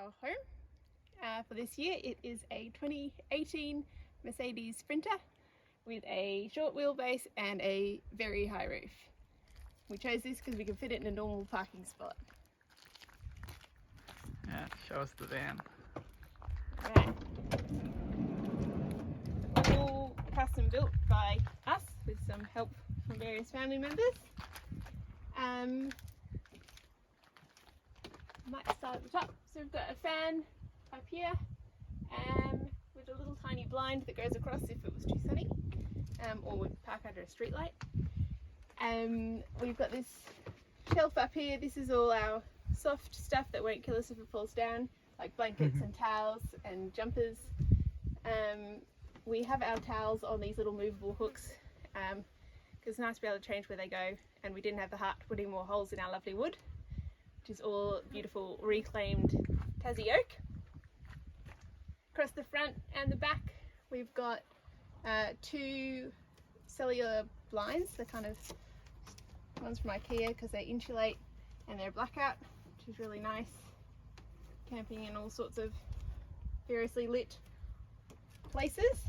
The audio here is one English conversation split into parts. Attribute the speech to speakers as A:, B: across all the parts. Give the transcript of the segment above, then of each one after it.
A: our home. For this year it is a 2018 Mercedes Sprinter with a short wheelbase and a very high roof. We chose this because we can fit it in a normal parking spot.
B: Yeah, show us the van.
A: Right. All custom built by us with some help from various family members. Might start at the top. So we've got a fan up here with a little tiny blind that goes across if it was too sunny, or we park under a street light. We've got this shelf up here. This is all our soft stuff that won't kill us if it falls down, like blankets and towels and jumpers. We have our towels on these little movable hooks because it's nice to be able to change where they go, and we didn't have the heart to put in more holes in our lovely wood, which is all beautiful reclaimed Tassie oak. Across the front and the back we've got two cellular blinds. They're kind of ones from IKEA because they insulate and they're blackout, which is really nice. Camping in all sorts of variously lit places.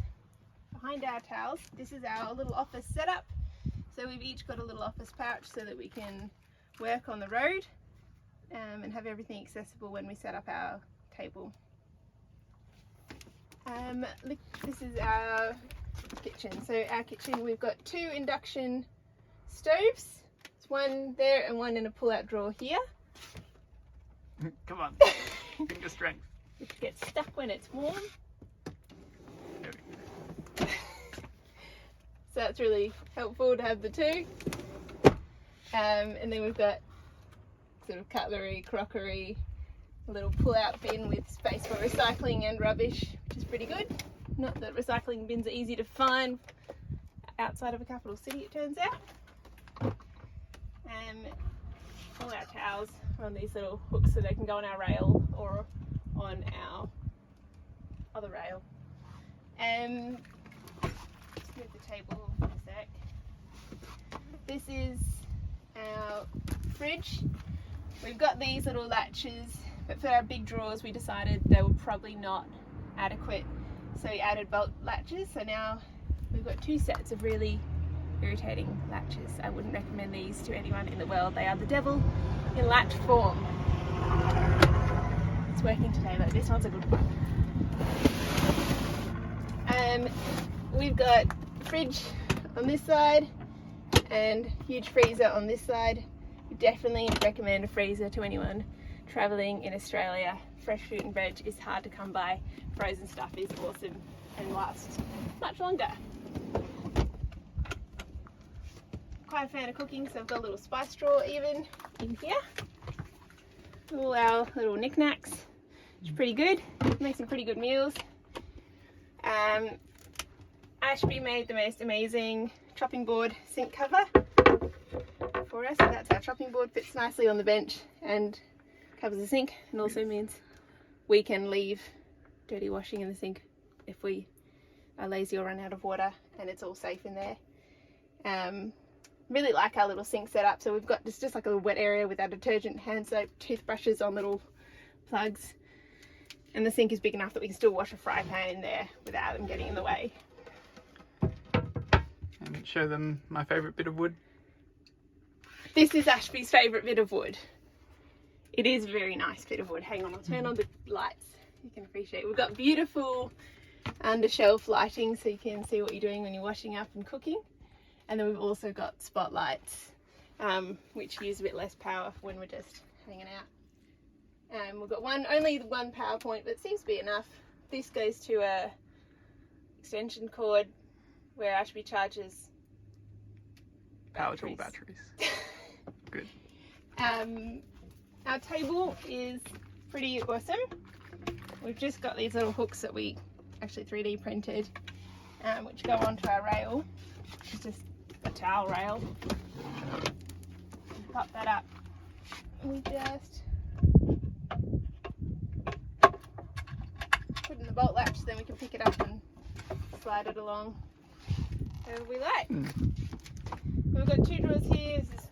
A: Behind our towels, this is our little office setup. So we've each got a little office pouch so that we can work on the road and have everything accessible when we set up our table. This is our kitchen. So our kitchen, we've got two induction stoves. It's one there and one in a pull-out drawer here.
B: Come on, finger strength.
A: Which gets stuck when it's warm.
B: There we go.
A: So that's really helpful to have the two. And then we've got sort of cutlery, crockery, a little pull-out bin with space for recycling and rubbish, which is pretty good. Not that recycling bins are easy to find outside of a capital city, it turns out. All our towels are on these little hooks so they can go on our rail or on our other rail. Just move the table for a sec. This is our fridge. We've got these little latches, but for our big drawers we decided they were probably not adequate, so we added bolt latches. So now we've got two sets of really irritating latches. I wouldn't recommend these to anyone in the world. They are the devil in latch form. It's working today though. This one's a good one. We've got a fridge on this side and huge freezer on this side. We definitely recommend a freezer to anyone travelling in Australia. Fresh fruit and veg is hard to come by. Frozen stuff is awesome and lasts much longer. Quite a fan of cooking, so I've got a little spice drawer even in here. All our little knickknacks, which is pretty good. Make some pretty good meals. Ashby made the most amazing chopping board sink cover for us, so that's our chopping board. Fits nicely on the bench and covers the sink, and also means we can leave dirty washing in the sink if we are lazy or run out of water, and it's all safe in there. Really like our little sink setup. So we've got just like a little wet area with our detergent, hand soap, toothbrushes on little plugs, and the sink is big enough that we can still wash a fry pan in there without them getting in the way.
B: And show them my favourite bit of wood.
A: This is Ashby's favourite bit of wood. It is a very nice bit of wood. Hang on, I'll turn on the lights. You can appreciate it. We've got beautiful under shelf lighting so you can see what you're doing when you're washing up and cooking. And then we've also got spotlights, which use a bit less power when we're just hanging out. We've got only one power point, but it seems to be enough. This goes to a extension cord where Ashby charges
B: Power tool batteries. Good.
A: Our table is pretty awesome. We've just got these little hooks that we actually 3D printed, which go onto our rail, which is just a towel rail. Pop that up. We just put in the bolt latch, so then we can pick it up and slide it along however we like. We've got two drawers here. This is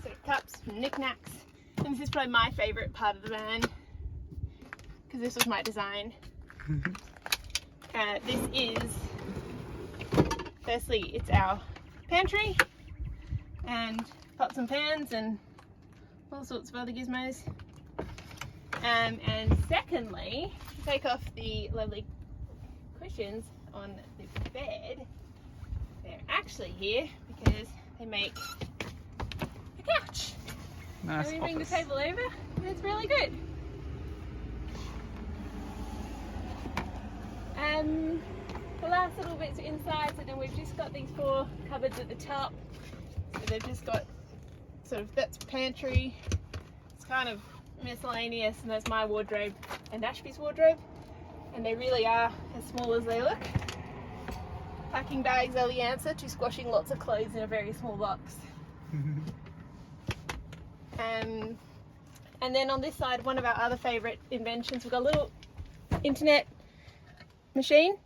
A: sort of cups from knickknacks, and this is probably my favourite part of the van. because this was my design. This is, firstly, it's our pantry and pots and pans and all sorts of other gizmos. And secondly, to take off the lovely cushions on the bed, they're actually here because they make a couch.
B: Nice.
A: And we bring the table over and it's really good. The last little bits are inside, so then we've just got these 4 cupboards at the top. So they've just got sort of, that's pantry, it's kind of miscellaneous, and that's my wardrobe and Ashby's wardrobe, and they really are as small as they look. Packing bags are the answer to squashing lots of clothes in a very small box. And then on this side, one of our other favourite inventions, we've got a little internet machine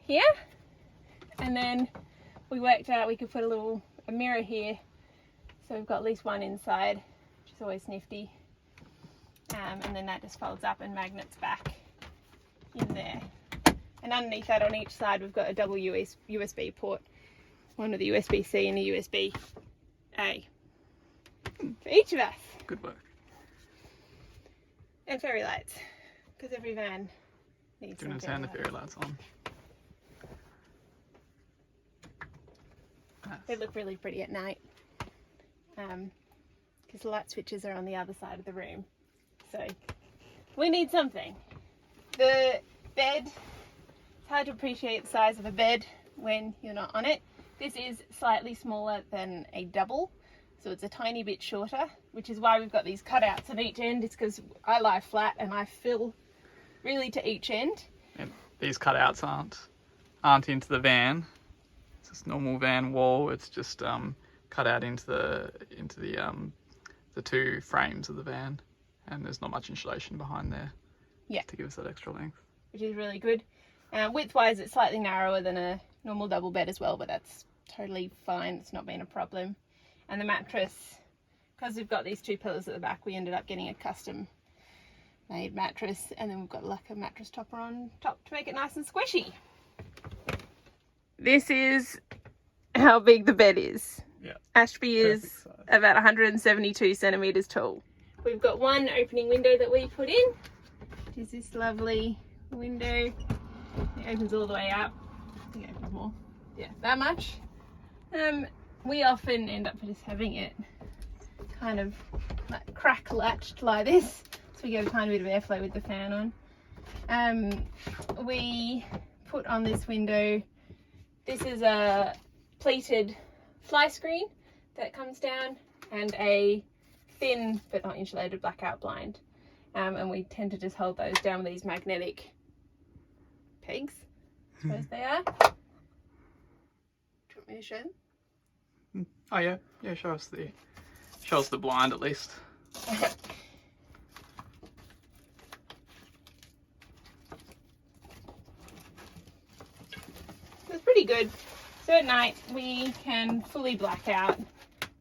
A: here, and then we worked out we could put a mirror here, so we've got at least one inside, which is always nifty. And then that just folds up and magnets back in there. And underneath that, on each side, we've got a double USB port, one with a USB-C and a USB-A for each of us.
B: Good work.
A: And fairy lights, because every van needs
B: Doing
A: some
B: a sound
A: fairy
B: of fairy lights on. Nice.
A: They look really pretty at night, because the light switches are on the other side of the room. So we need something. The bed, it's hard to appreciate the size of a bed when you're not on it. This is slightly smaller than a double, so it's a tiny bit shorter, which is why we've got these cutouts on each end. It's because I lie flat and I fill really to each end.
B: And these cutouts aren't into the van. It's just normal van wall. It's just cut out into the 2 frames of the van, and there's not much insulation behind there.
A: Yeah.
B: To give us that extra length.
A: Which is really good. Width-wise, it's slightly narrower than a normal double bed as well, but that's totally fine. It's not been a problem. And the mattress, because we've got these 2 pillows at the back, we ended up getting a custom made mattress, and then we've got like a mattress topper on top to make it nice and squishy. This is how big the bed is.
B: Yeah.
A: Ashby is about 172 centimetres tall. We've got one opening window that we put in, which is this lovely window. It opens all the way up. I think it opens more. Yeah, that much. We often end up just having it kind of like crack latched like this, so we get a tiny bit of airflow with the fan on. We put on this window, this is a pleated fly screen that comes down, and a thin but not insulated blackout blind, and we tend to just hold those down with these magnetic pegs, I suppose they are. Do you want me to show them?
B: Oh yeah, show us the blind at least.
A: It's pretty good. So at night we can fully black out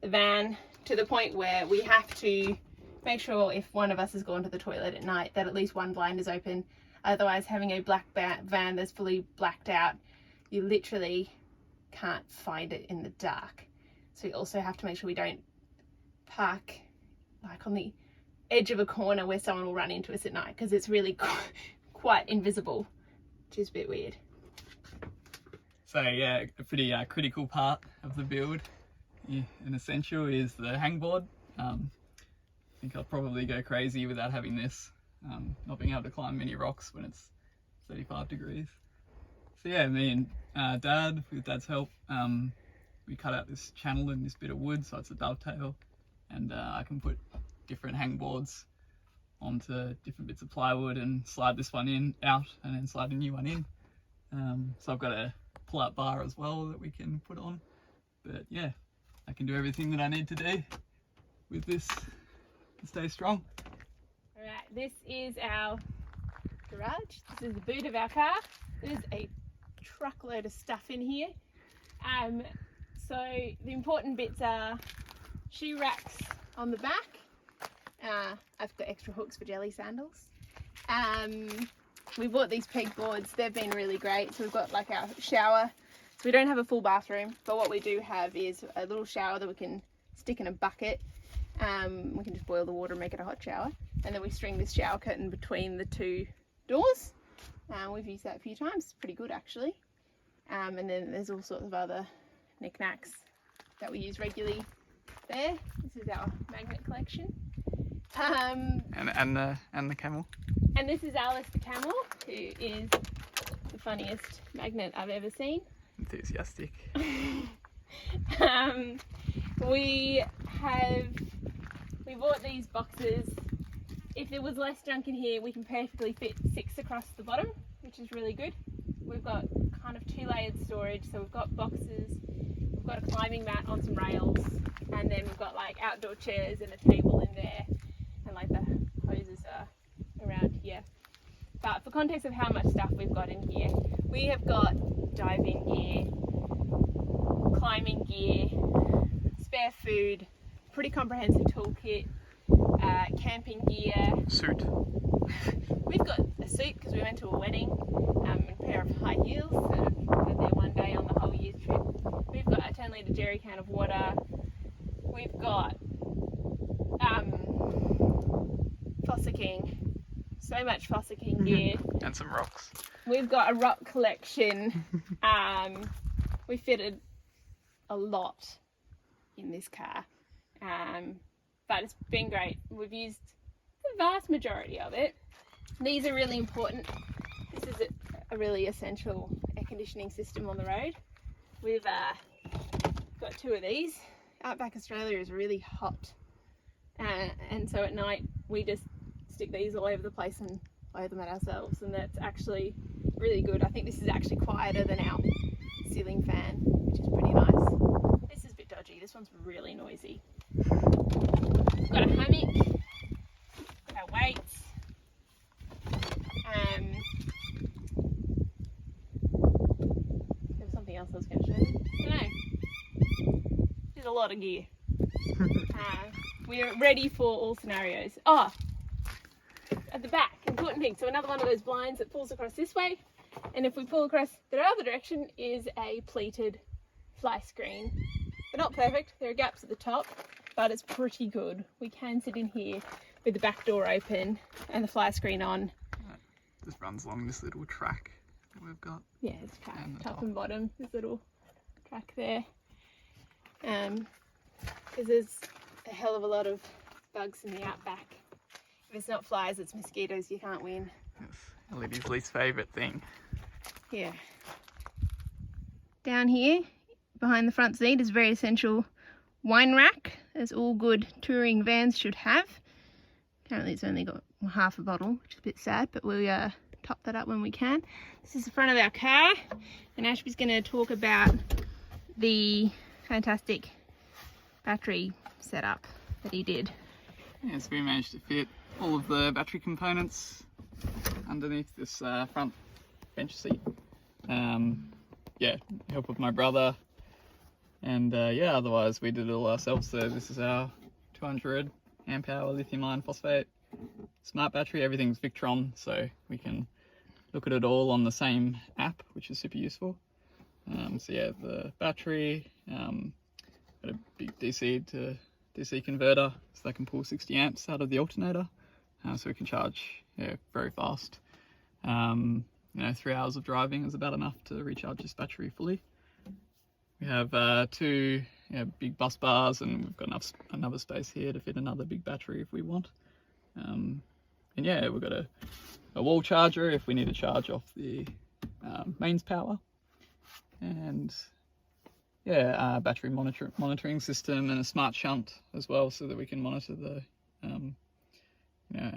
A: the van to the point where we have to make sure if one of us has gone to the toilet at night that at least one blind is open. Otherwise, having a black van that's fully blacked out, you literally can't find it in the dark. So we also have to make sure we don't park like on the edge of a corner where someone will run into us at night, because it's really quite invisible, which is a bit weird.
B: So yeah, a pretty critical part of the build, an essential, is the hangboard. I think I'll probably go crazy without having this, not being able to climb many rocks when it's 35 degrees. So yeah, me and Dad, with Dad's help, we cut out this channel in this bit of wood, so it's a dovetail, and I can put different hangboards onto different bits of plywood and slide this one out and then slide a new one in. So I've got a pull-out bar as well that we can put on, but yeah, I can do everything that I need to do with this to stay strong.
A: Alright, this is our garage. This is the boot of our car. There's a truckload of stuff in here. So the important bits are shoe racks on the back. I've got extra hooks for jelly sandals. We bought these pegboards. They've been really great. So we've got like our shower. So we don't have a full bathroom, but what we do have is a little shower that we can stick in a bucket. We can just boil the water and make it a hot shower. And then we string this shower curtain between the two doors. We've used that a few times. It's pretty good actually. And then there's all sorts of other knickknacks that we use regularly there. This is our magnet collection.
B: And the camel.
A: And this is Alice the camel, who is the funniest magnet I've ever seen.
B: Enthusiastic.
A: We bought these boxes. If there was less junk in here, we can perfectly fit 6 across the bottom, which is really good. We've got kind of 2-layered storage, so we've got boxes, we've got a climbing mat on some rails, and then we've got like outdoor chairs and a table in there, and like the hoses are around here. But for context of how much stuff we've got in here, we have got diving gear, climbing gear, spare food, pretty comprehensive toolkit, camping gear,
B: suit.
A: We've got a suit because we went to a wedding, and a pair of high heels that I've had there one day on the whole year's trip. We've got a 10-litre jerry can of water. We've got fossicking, so much fossicking gear.
B: And some rocks.
A: We've got a rock collection. We fitted a lot in this car, but it's been great. We've used the vast majority of it. These are really important. This is a really essential air conditioning system on the road. We've got 2 of these. Outback Australia is really hot, and so at night we just stick these all over the place and blow them at ourselves, and that's actually really good. I think this is actually quieter than our ceiling fan, which is pretty nice. This is a bit dodgy. This one's really noisy. We've got a hammock, our weights. There's something else I was going to show you. I don't know. There's a lot of gear. We're ready for all scenarios. Oh, at the back, important thing. So another one of those blinds that pulls across this way, and if we pull across the other direction is a pleated fly screen. They're not perfect. There are gaps at the top, but it's pretty good. We can sit in here with the back door open and the fly screen on.
B: Just runs along this little track that we've got.
A: Yeah, it's track, top and bottom. This little track there. Because there's a hell of a lot of bugs in the outback. If it's not flies, it's mosquitoes. You can't win.
B: Yes, Elodie's least favourite thing.
A: Yeah. Down here, behind the front seat, is a very essential wine rack, as all good touring vans should have. Currently it's only got half a bottle, which is a bit sad, but we'll top that up when we can. This is the front of our car, and Ashby's going to talk about the fantastic battery setup that he did.
B: Yes, we managed to fit all of the battery components underneath this front bench seat. Yeah, help of my brother, and yeah, otherwise we did it all ourselves. So this is our 200 amp hour lithium iron phosphate smart battery. Everything's Victron, so we can look at it all on the same app, which is super useful. So yeah, the battery, got a big DC to DC converter, so that can pull 60 amps out of the alternator, so we can charge very fast. 3 hours of driving is about enough to recharge this battery fully. We have 2 big bus bars, and we've got enough space here to fit another big battery if we want. And yeah, we've got a wall charger if we need to charge off the mains power, and yeah, battery monitoring system and a smart shunt as well, so that we can monitor the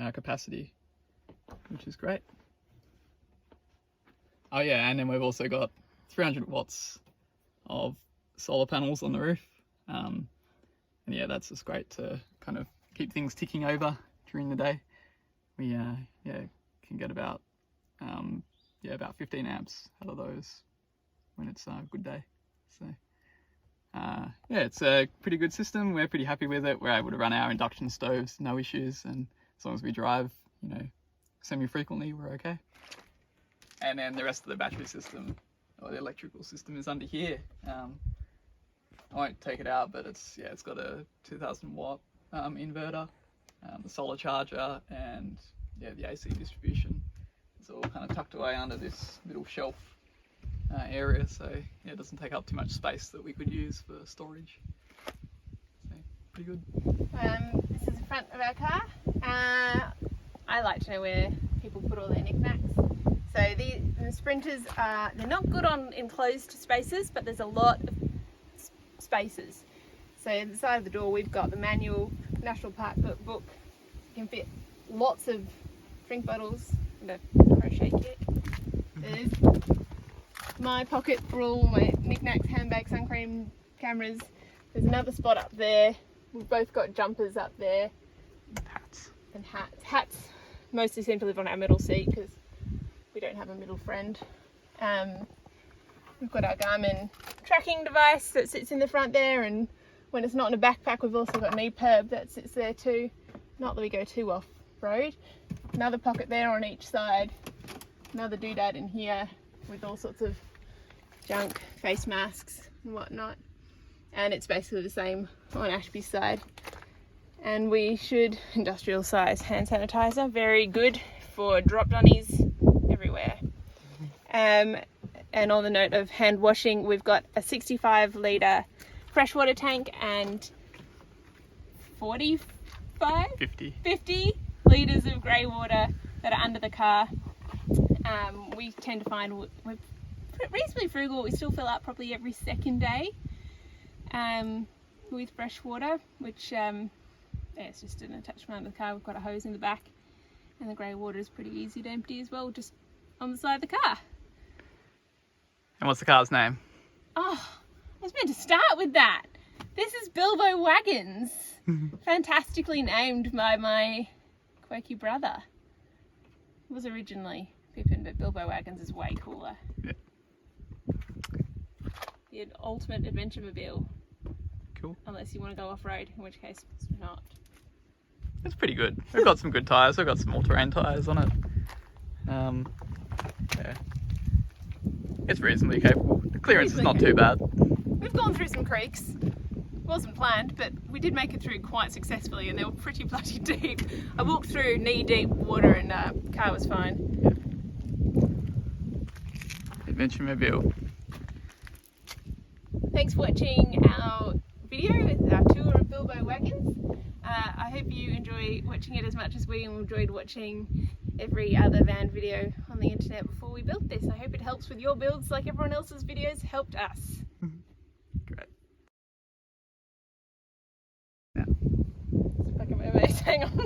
B: our capacity, which is great. Oh yeah, and then we've also got 300 watts of solar panels on the roof, and yeah, that's just great to kind of keep things ticking over during the day. We can get about 15 amps out of those when it's a good day. So yeah, it's a pretty good system. We're pretty happy with it. We're able to run our induction stoves, no issues, and as long as we drive semi-frequently, we're okay. And then the rest of the battery system, or the electrical system, is under here. I won't take it out, but it's got a 2000 watt inverter, the solar charger, and the AC distribution. It's all kind of tucked away under this little shelf area, so it doesn't take up too much space that we could use for storage. So pretty good.
A: This is the front of our car. I like to know where people put all their knickknacks. So the Sprinters they're not good on enclosed spaces, but there's a lot of spaces. So at the side of the door we've got the manual National Park book. You can fit lots of drink bottles and a crochet kit. There's my pocket for all my knickknacks, handbags, sun cream, cameras. There's another spot up there. We've both got jumpers up there.
B: Hats.
A: And hats. Hats mostly seem to live on our middle seat because we don't have a middle friend. We've got our Garmin tracking device that sits in the front there, and when it's not in a backpack we've also got an EPIRB that sits there too. Not that we go too off road. Another pocket there on each side. Another doodad in here with all sorts of junk, face masks and whatnot. And it's basically the same on Ashby's side. And we should, industrial size hand sanitizer, very good for drop donnies everywhere. And on the note of hand washing, we've got a 65 litre freshwater tank and 50 litres of grey water that are under the car. We tend to find we're reasonably frugal. We still fill up probably every second day with fresh water, which it's just an attachment under the car. We've got a hose in the back, and the grey water is pretty easy to empty as well, just on the side of the car.
B: And what's the car's name?
A: Oh, I was meant to start with that. This is Bilbo Wagons. Fantastically named by my quirky brother. It was originally Pippin, but Bilbo Wagons is way cooler.
B: Yeah.
A: The ultimate adventure mobile.
B: Cool.
A: Unless you want to go off-road, in which case it's not.
B: It's pretty good. We've got some good tyres. We've got some all-terrain tyres on it. Yeah. It's reasonably capable. The clearance is not too bad.
A: We've gone through some creeks. Wasn't planned, but we did make it through quite successfully, and they were pretty bloody deep. I walked through knee-deep water, and car was fine.
B: Adventure mobile.
A: Thanks for watching our video, our tour of Bilbo Wagons. I hope you enjoy watching it as much as we enjoyed watching every other van video on the internet before we built this. I hope it helps with your builds like everyone else's videos helped us.
B: Great.
A: Hang on.